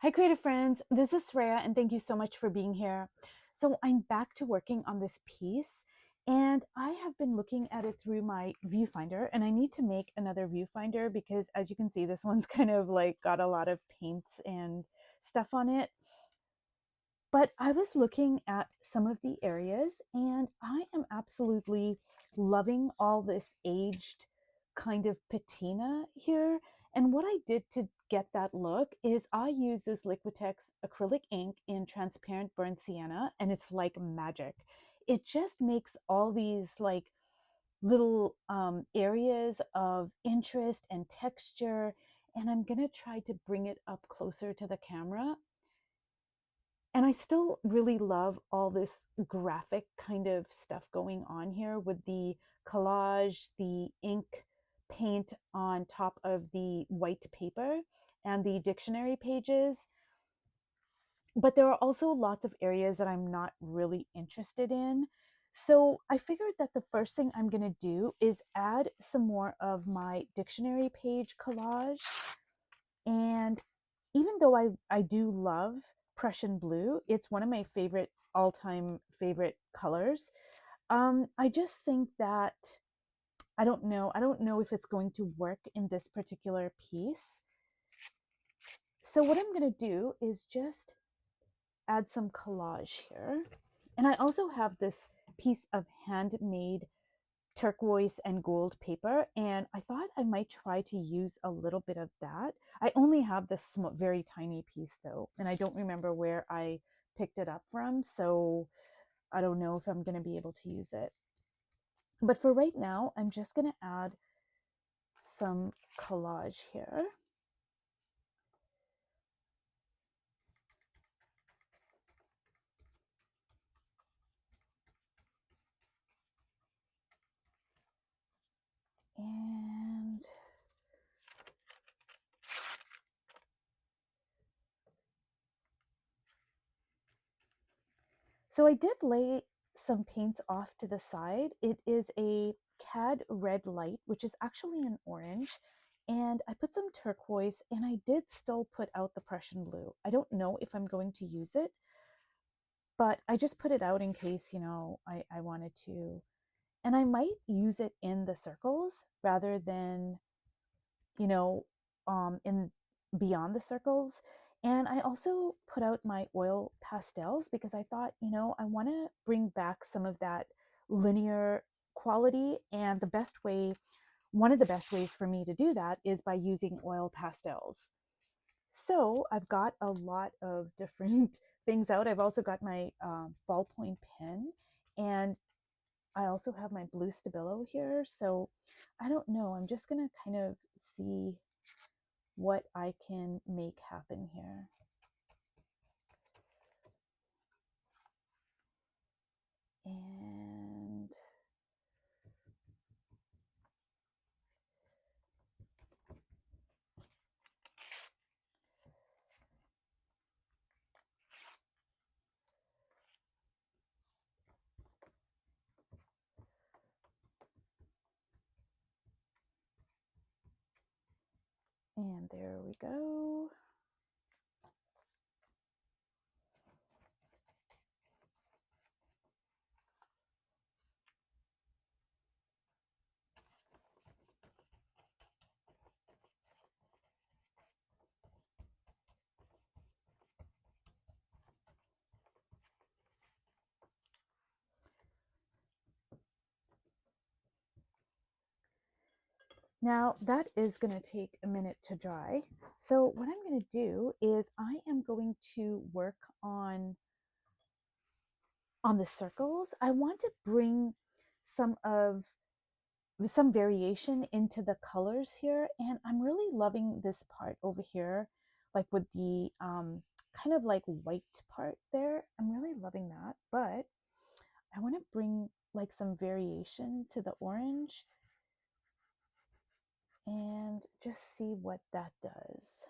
Hi, creative friends. This is Freya, and thank you so much for being here. So, I'm back to working on this piece, and I have been looking at it through my viewfinder, and I need to make another viewfinder because, as you can see, this one's kind of like got a lot of paints and stuff on it. But I was looking at some of the areas, and I am absolutely loving all this aged kind of patina here. And what I did to get that look is I use this Liquitex acrylic ink in transparent burnt sienna, and it's like magic. It just makes all these like little areas of interest and texture. And I'm going to try to bring it up closer to the camera, and I still really love all this graphic kind of stuff going on here with the collage, the ink paint on top of the white paper, and the dictionary pages. But there are also lots of areas that I'm not really interested in. So I figured that the first thing I'm going to do is add some more of my dictionary page collage. And even though I do love Prussian blue, it's one of my favorite all-time favorite colors. I just think that I don't know if it's going to work in this particular piece. So what I'm going to do is just add some collage here. And I also have this piece of handmade turquoise and gold paper, and I thought I might try to use a little bit of that. I only have this very tiny piece though, and I don't remember where I picked it up from, so I don't know if I'm going to be able to use it. But for right now, I'm just going to add some collage here. And so I did lay some paints off to the side. It is a cad red light, which is actually an orange. And I put some turquoise, and I did still put out the Prussian blue. I don't know if I'm going to use it, but I just put it out in case, I wanted to. And I might use it in the circles rather than, you know, in beyond the circles. And I also put out my oil pastels because I thought, I want to bring back some of that linear quality. And one of the best ways for me to do that is by using oil pastels. So I've got a lot of different things out. I've also got my ballpoint pen, and I also have my blue Stabilo here. So I don't know. I'm just going to kind of see what I can make happen here. And there we go. Now that is going to take a minute to dry. So what I'm going to do is I am going to work on the circles. I want to bring some of some variation into the colors here, and I'm really loving this part over here, like with the kind of like white part there. I'm really loving that, but I want to bring like some variation to the orange and just see what that does.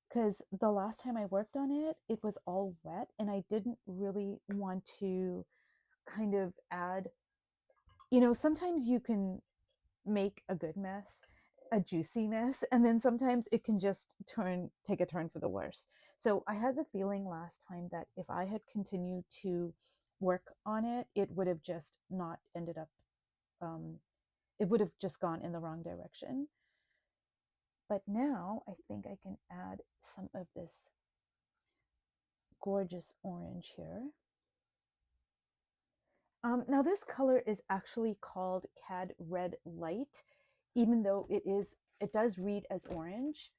Because the last time I worked on it, it was all wet, and I didn't really want to kind of add, sometimes you can make a good mess, a juicy mess, and then sometimes it can just take a turn for the worse. So I had the feeling last time that if I had continued to work on it, it would have just not ended up, um, it would have just gone in the wrong direction. But now I think I can add some of this gorgeous orange here. Now this color is actually called Cad Red Light, even though it does read as orange.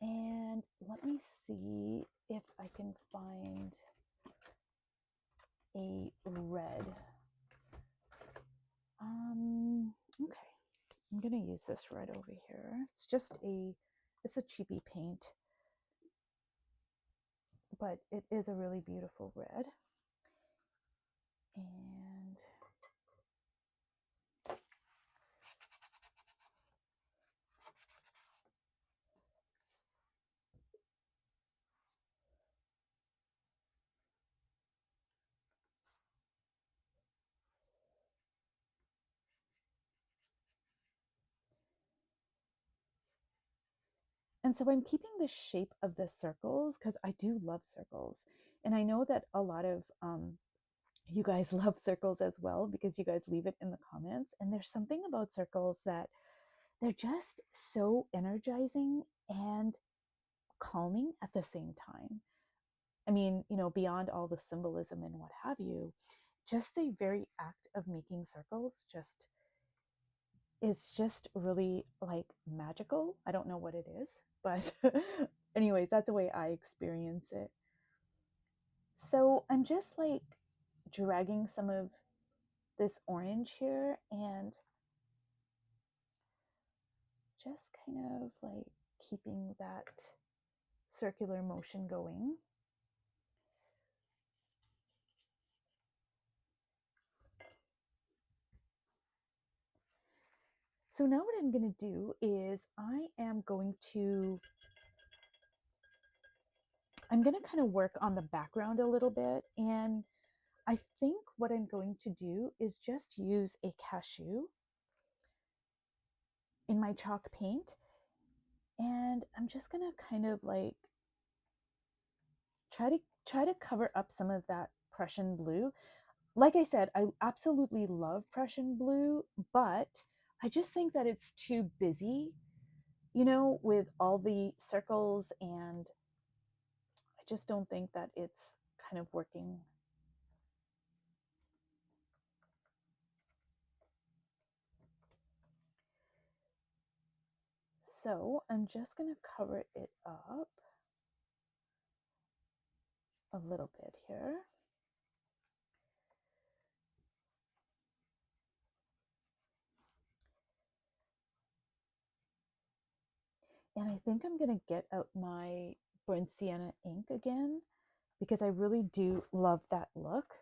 And let me see if I can find a red. Okay, I'm gonna use this red over here. It's a cheapy paint, but it is a really beautiful red. And And so I'm keeping the shape of the circles because I do love circles. And I know that a lot of you guys love circles as well because you guys leave it in the comments. And there's something about circles that they're just so energizing and calming at the same time. I mean, beyond all the symbolism and what have you, just the very act of making circles is just really like magical. I don't know what it is, but anyways, that's the way I experience it. So I'm just like dragging some of this orange here and just kind of like keeping that circular motion going. So now what I'm going to do is I'm going to kind of work on the background a little bit. And I think what I'm going to do is just use a cashew in my chalk paint. And I'm just going to kind of like try to cover up some of that Prussian blue. Like I said, I absolutely love Prussian blue, but I just think that it's too busy, with all the circles, and I just don't think that it's kind of working. So I'm just going to cover it up a little bit here. And I think I'm going to get out my burnt sienna ink again because I really do love that look.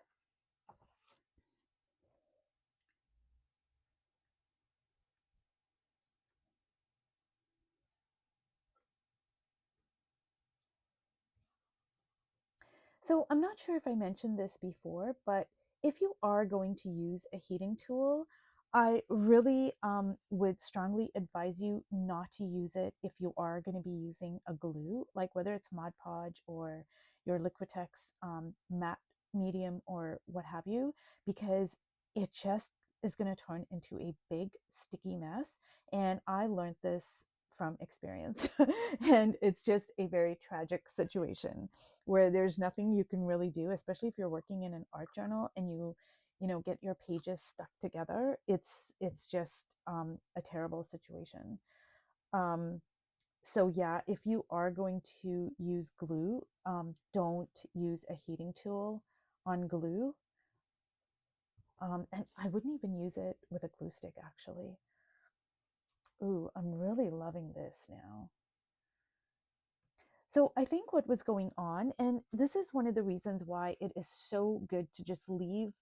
So I'm not sure if I mentioned this before, but if you are going to use a heating tool, I really would strongly advise you not to use it if you are going to be using a glue, like whether it's Mod Podge or your Liquitex matte medium or what have you, because it just is going to turn into a big sticky mess. And I learned this from experience. And it's just a very tragic situation where there's nothing you can really do, especially if you're working in an art journal and get your pages stuck together. It's just a terrible situation. um, so yeah, if you are going to use glue, don't use a heating tool on glue. And I wouldn't even use it with a glue stick, actually. Ooh, I'm really loving this now. So I think what was going on, and this is one of the reasons why it is so good to just leave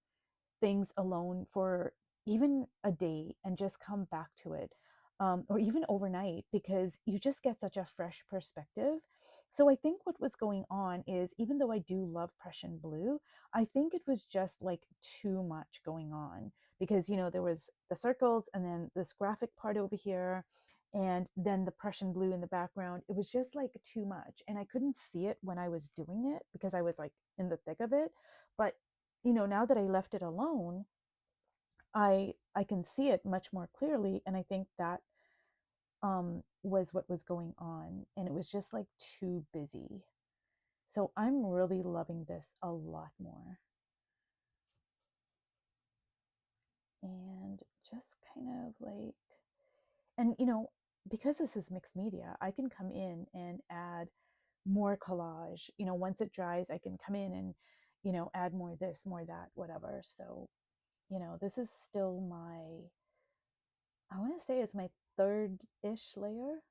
things alone for even a day and just come back to it, or even overnight, because you just get such a fresh perspective. So I think what was going on is, even though I do love Prussian blue, I think it was just like too much going on, because, there was the circles and then this graphic part over here and then the Prussian blue in the background. It was just like too much. And I couldn't see it when I was doing it because I was like in the thick of it. But, now that I left it alone, I can see it much more clearly. And I think that was what was going on. And it was just like too busy. So I'm really loving this a lot more. And just kind of like, and because this is mixed media, I can come in and add more collage. Once it dries, I can come in and, add more this, more that, whatever. So, this is still I want to say it's my third-ish layer.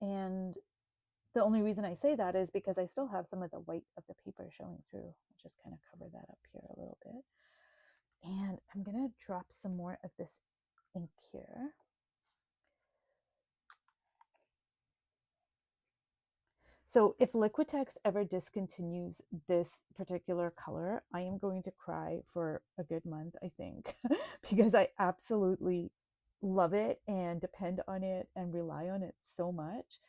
And the only reason I say that is because I still have some of the white of the paper showing through. I'll just kind of cover that up here a little bit. And I'm going to drop some more of this ink here. So if Liquitex ever discontinues this particular color, I am going to cry for a good month, I think, because I absolutely love it and depend on it and rely on it so much.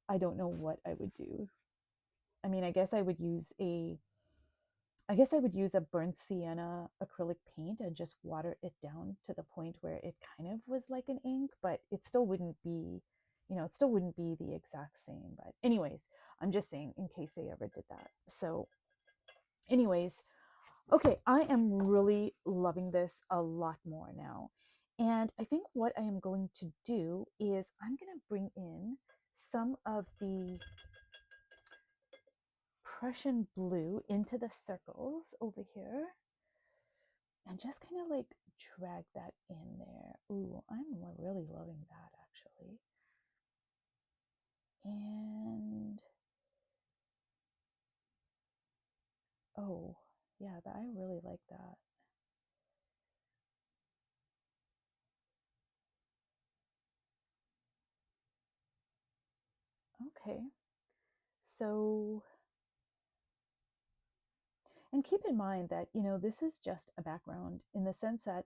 I don't know what I would do. I mean, I guess I would use a burnt sienna acrylic paint and just water it down to the point where it kind of was like an ink, but it still wouldn't be, it still wouldn't be the exact same. But anyways, I'm just saying in case they ever did that. So anyways, okay, I am really loving this a lot more now. And I think what I am going to do is I'm going to bring in some of the Prussian blue into the circles over here and just kind of like drag that in there. Ooh, I'm really loving that actually. And oh, yeah, I really like that. Okay, so, and keep in mind that, this is just a background in the sense that,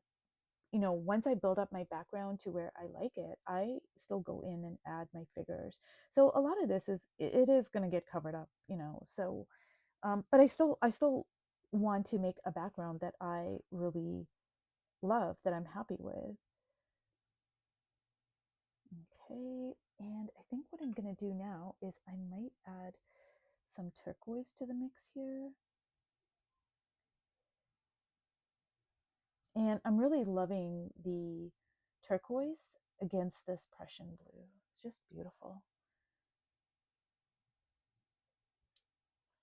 once I build up my background to where I like it, I still go in and add my figures. So a lot of this it is going to get covered up, so, but I still want to make a background that I really love, that I'm happy with. Okay, and I think what I'm going to do now is I might add some turquoise to the mix here. And I'm really loving the turquoise against this Prussian blue. It's just beautiful.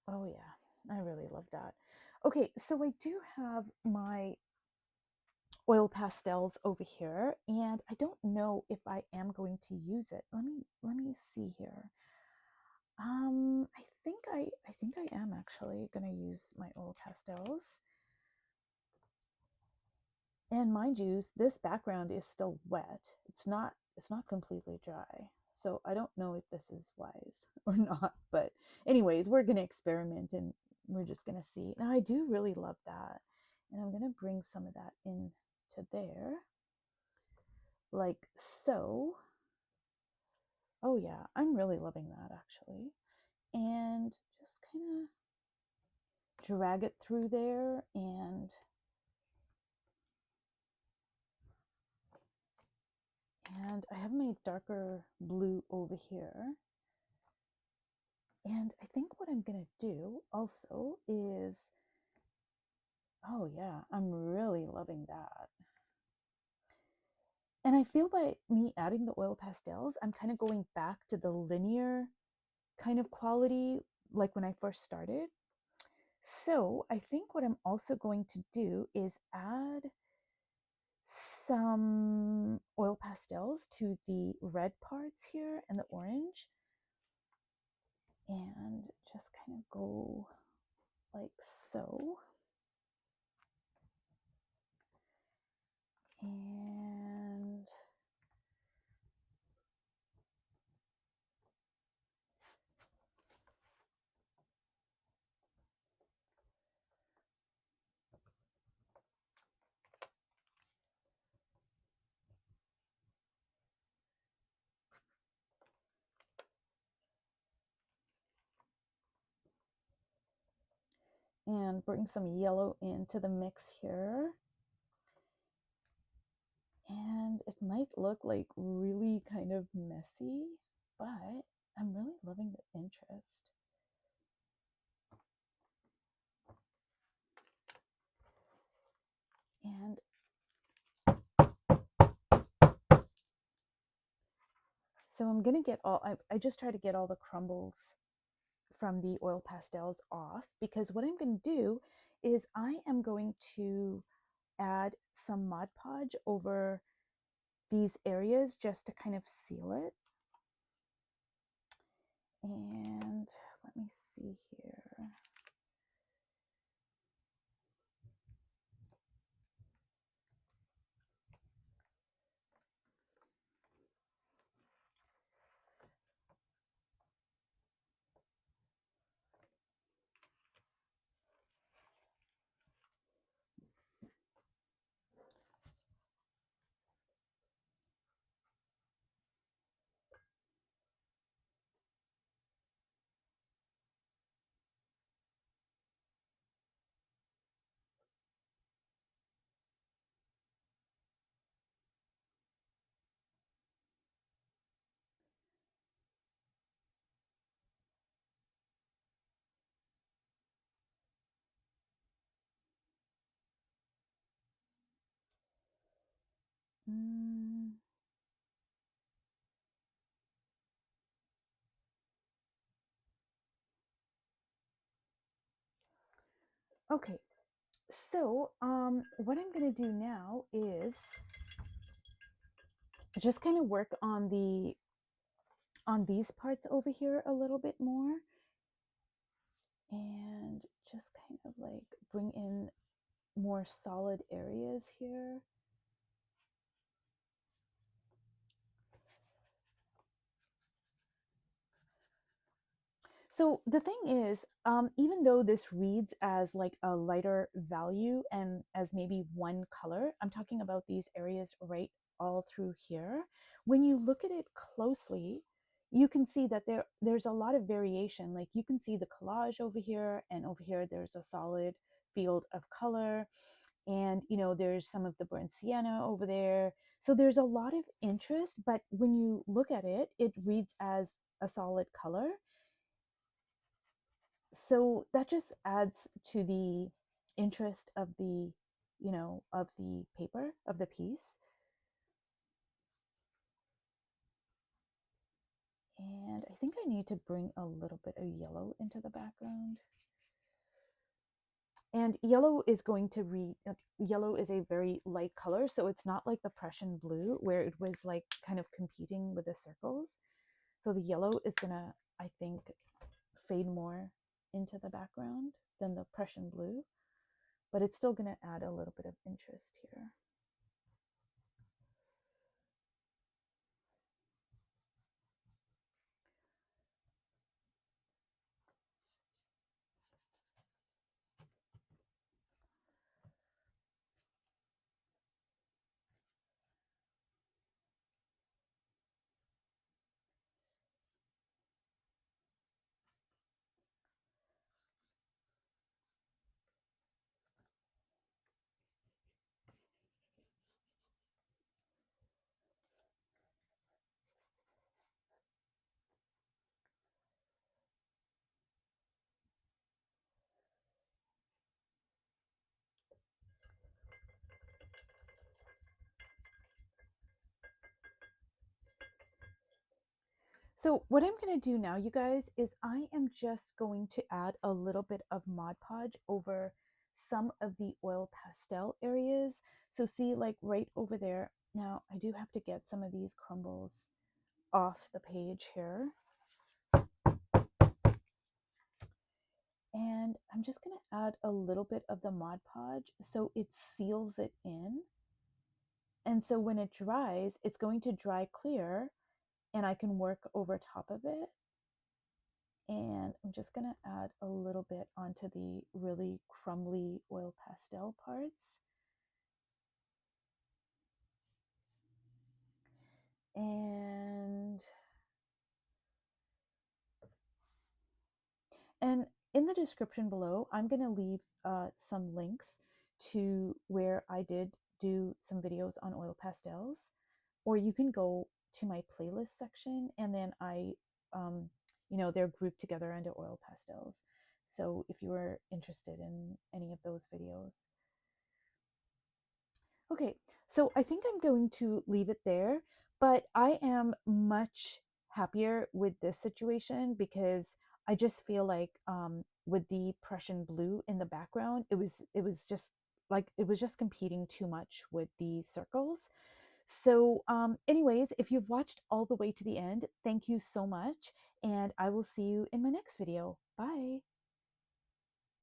Oh yeah, I really love that. Okay, so I do have my oil pastels over here, and I don't know if I am going to use it. Let me see here. I think I am actually gonna use my oil pastels. And mind you, this background is still wet. It's not completely dry. So I don't know if this is wise or not. But anyways, we're gonna experiment and we're just gonna see. Now I do really love that. And I'm gonna bring some of that in to there. Like so. Oh yeah, I'm really loving that actually. And just kind of drag it through there, and I have my darker blue over here. And I think what I'm going to do also is, oh yeah, I'm really loving that. And I feel by me adding the oil pastels, I'm kind of going back to the linear kind of quality like when I first started. So I think what I'm also going to do is add some oil pastels to the red parts here and the orange, and just kind of go like so. And and bring some yellow into the mix here. And it might look like really kind of messy, but I'm really loving the interest. And so I'm gonna get I just try to get all the crumbles from the oil pastels off, because what I'm gonna do is I am going to add some Mod Podge over these areas just to kind of seal it. And let me see here. Okay, so what I'm going to do now is just kind of work on these parts over here a little bit more, and just kind of like bring in more solid areas here. So the thing is, even though this reads as like a lighter value and as maybe one color, I'm talking about these areas right all through here. When you look at it closely, you can see that there's a lot of variation. Like you can see the collage over here, and over here there's a solid field of color. And there's some of the burnt sienna over there. So there's a lot of interest, but when you look at it, it reads as a solid color. So that just adds to the interest of the of the paper, of the piece. And I think I need to bring a little bit of yellow into the background. And yellow is going to read, yellow is a very light color, so it's not like the Prussian blue where it was like kind of competing with the circles. So the yellow is gonna, I think, fade more into the background than the Prussian blue, but it's still gonna add a little bit of interest here. So what I'm going to do now, you guys, is I am just going to add a little bit of Mod Podge over some of the oil pastel areas. So see, like right over there. Now I do have to get some of these crumbles off the page here. And I'm just going to add a little bit of the Mod Podge so it seals it in. And so when it dries, it's going to dry clear and I can work over top of it. And I'm just going to add a little bit onto the really crumbly oil pastel parts. And in the description below, I'm going to leave some links to where I did do some videos on oil pastels, or you can go to my playlist section and then they're grouped together under oil pastels. So if you are interested in any of those videos. Okay, so I think I'm going to leave it there, but I am much happier with this situation because I just feel like with the Prussian blue in the background, it was just competing too much with the circles. So, anyways, if you've watched all the way to the end, thank you so much, and I will see you in my next video. Bye.